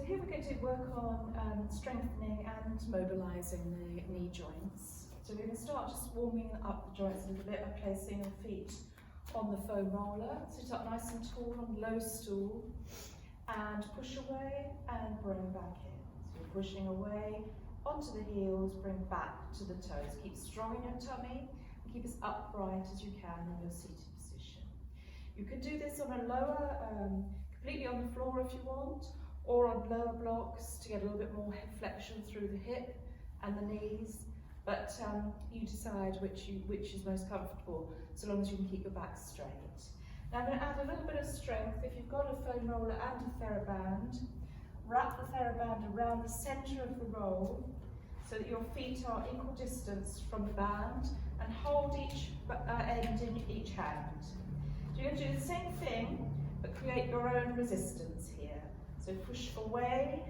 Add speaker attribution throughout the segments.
Speaker 1: here we're going to work on strengthening and mobilising the knee joints. So we're going to start just warming up the joints a little bit by placing your feet on the foam roller. Sit up nice and tall on a low stool and push away and bring back in. So you're pushing away onto the heels, bring back to the toes. Keep strong in your tummy and keep as upright as you can in your seated position. You can do this on a lower, completely on the floor if you want, or on lower blocks to get a little bit more head flexion through the hip and the knees, but you decide which is most comfortable, so long as you can keep your back straight. Now I'm going to add a little bit of strength. If you've got a foam roller and a TheraBand, wrap the TheraBand around the centre of the roll so that your feet are equal distance from the band, and hold each end in each hand. So you're going to do the same thing, but create your own resistance here. So push away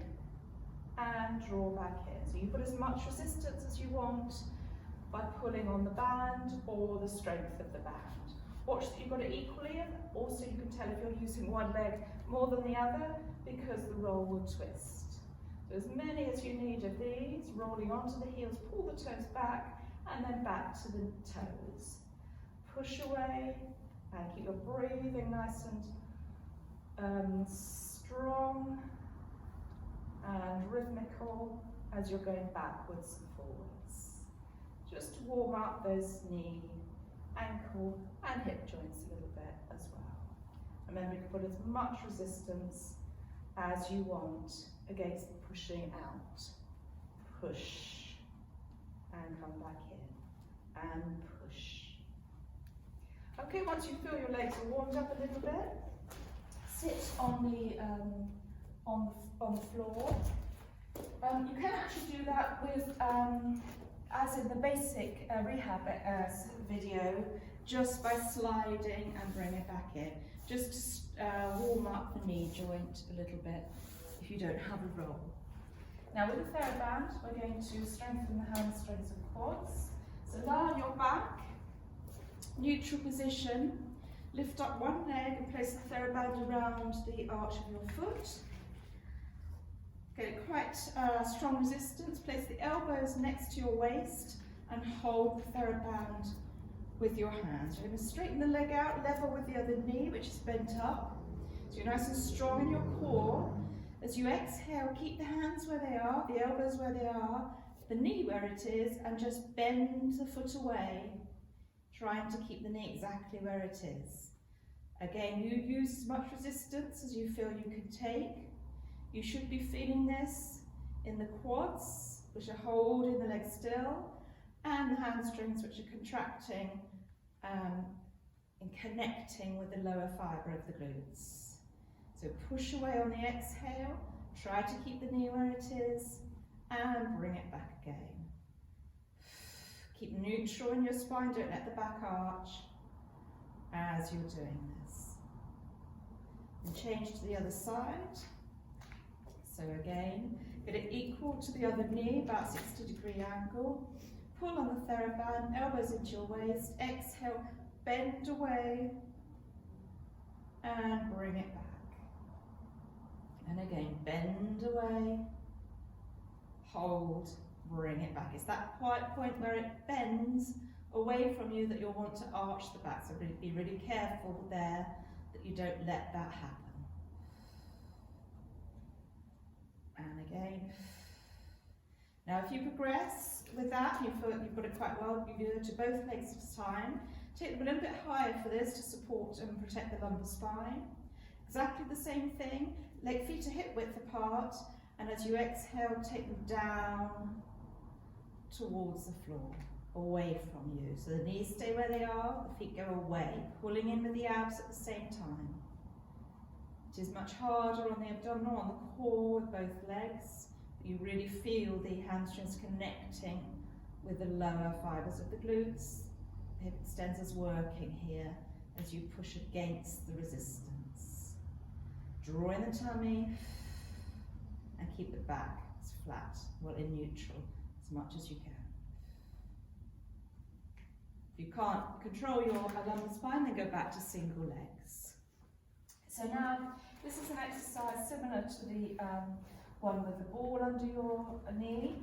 Speaker 1: and draw back in. So you put as much resistance as you want by pulling on the band or the strength of the band. Watch that you've got it equally, and also you can tell if you're using one leg more than the other because the roll will twist. So as many as you need of these, rolling onto the heels, pull the toes back and then back to the toes. Push away and keep your breathing nice and strong and rhythmical as you're going backwards and forwards. Just to warm up those knee, ankle and hip joints a little bit as well. Remember, you can put as much resistance as you want against the pushing out. Push and come back in and push. Okay, once you feel your legs are warmed up a little bit, sit on the floor. You can actually do that with, as in the basic rehab video, just by sliding and bring it back in, just to warm up the knee joint a little bit if you don't have a roll. Now with the TheraBand, we're going to strengthen the hamstrings and quads. So lie on your back, neutral position. Lift up one leg and place the TheraBand around the arch of your foot. Get quite strong resistance. Place the elbows next to your waist and hold the TheraBand with your hands. You're going to straighten the leg out, level with the other knee, which is bent up. So you're nice and strong in your core. As you exhale, keep the hands where they are, the elbows where they are, the knee where it is, and just bend the foot away, trying to keep the knee exactly where it is. Again, you use as much resistance as you feel you can take. You should be feeling this in the quads, which are holding the leg still, and the hamstrings, which are contracting and connecting with the lower fibre of the glutes. So push away on the exhale, try to keep the knee where it is, and bring it back again. Keep neutral in your spine, don't let the back arch as you're doing this. And change to the other side. So again, get it equal to the other knee, about 60-degree angle. Pull on the TheraBand, elbows into your waist, exhale, bend away, and bring it back. And again, bend away, hold, bring it back. It's that quiet point where it bends away from you that you'll want to arch the back. So be really careful there that you don't let that happen. And again. Now if you progress with that, you feel you've got it quite well, you go to both legs at a time. Take them a little bit higher for this to support and protect the lumbar spine. Exactly the same thing, feet are hip width apart, and as you exhale, take them down towards the floor, away from you. So the knees stay where they are, the feet go away, pulling in with the abs at the same time. It is much harder on the abdominal, on the core with both legs, but you really feel the hamstrings connecting with the lower fibres of the glutes. Hip extensors working here as you push against the resistance. Draw in the tummy and keep the back as flat, well in neutral, as much as you can. If you can't control your lumbar spine, then go back to single legs. So now, this is an exercise similar to the one with a ball under your knee,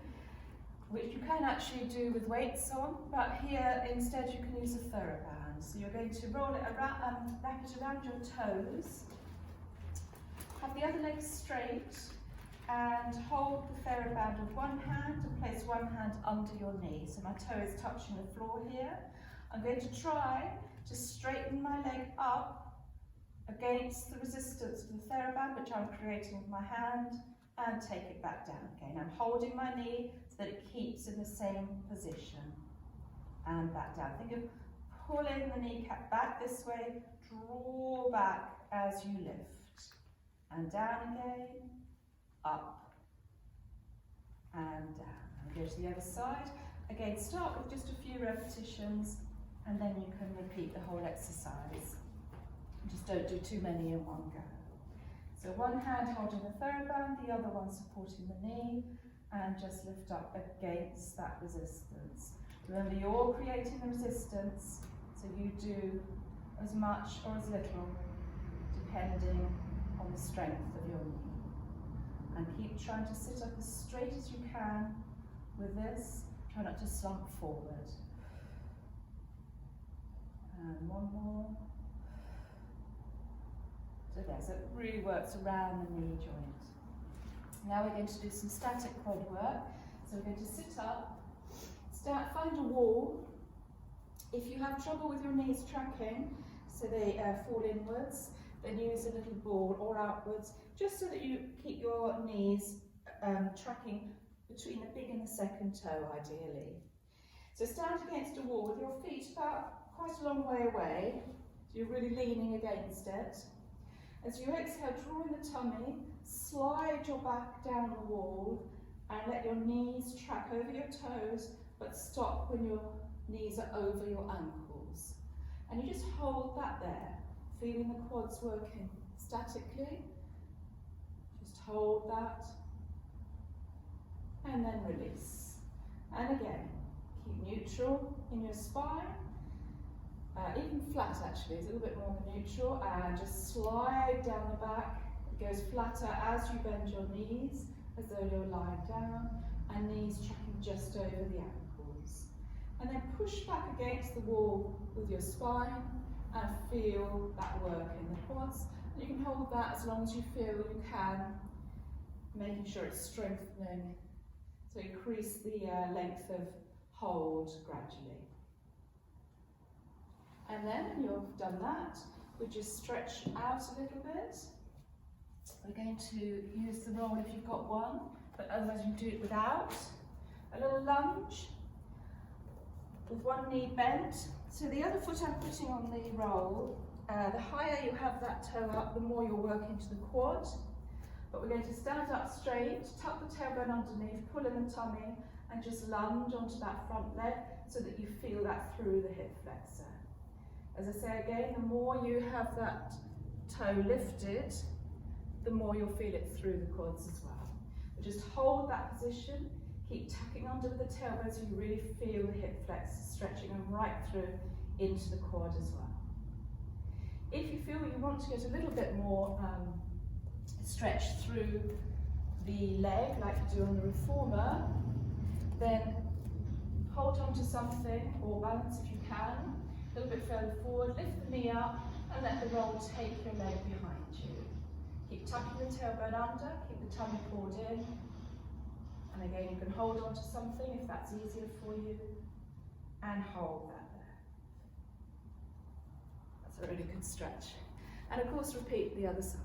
Speaker 1: which you can actually do with weights on, but here instead you can use a TheraBand. So you're going to roll it around, wrap it around your toes, have the other leg straight, and hold the TheraBand with one hand and place one hand under your knee. So my toe is touching the floor here. I'm going to try to straighten my leg up against the resistance of the TheraBand, which I'm creating with my hand, and take it back down again. I'm holding my knee so that it keeps in the same position. And back down. Think of pulling the kneecap back this way, draw back as you lift. And down again, up, and down. And go to the other side. Again, start with just a few repetitions, and then you can repeat the whole exercise. Just don't do too many in one go. So one hand holding the TheraBand, the other one supporting the knee, and just lift up against that resistance. Remember, you're creating the resistance, so you do as much or as little, depending on the strength of your knee. And keep trying to sit up as straight as you can with this. Try not to slump forward. And one more. So there, so it really works around the knee joint. Now we're going to do some static quad work. So we're going to sit up, find a wall. If you have trouble with your knees tracking, so they fall inwards, then use a little ball or outwards, just so that you keep your knees tracking between the big and the second toe, ideally. So stand against a wall with your feet about quite a long way away, so you're really leaning against it. As you exhale, draw in the tummy, slide your back down the wall, and let your knees track over your toes, but stop when your knees are over your ankles. And you just hold that there, feeling the quads working statically. Just hold that, and then release. And again, keep neutral in your spine. Even flat actually, is a little bit more than neutral, and just slide down the back. It goes flatter as you bend your knees, as though you're lying down, and knees tracking just over the ankles. And then push back against the wall with your spine and feel that work in the quads. And you can hold that as long as you feel you can, making sure it's strengthening. So increase the length of hold gradually. And then when you've done that, we just stretch out a little bit. We're going to use the roll if you've got one, but otherwise you do it without. A little lunge with one knee bent. So the other foot I'm putting on the roll, the higher you have that toe up, the more you're working to the quad. But we're going to stand up straight, tuck the tailbone underneath, pull in the tummy, and just lunge onto that front leg so that you feel that through the hip flexor. As I say again, the more you have that toe lifted, the more you'll feel it through the quads as well. But just hold that position, keep tucking under the tailbone so you really feel the hip flexor stretching them right through into the quad as well. If you feel you want to get a little bit more stretch through the leg, like you do on the reformer, then hold on to something or balance if you can. A little bit further forward, lift the knee up and let the roll take your leg behind you. Keep tucking the tailbone under, keep the tummy pulled in. And again, you can hold on to something if that's easier for you, and hold that there. That's a really good stretch. And of course, repeat the other side.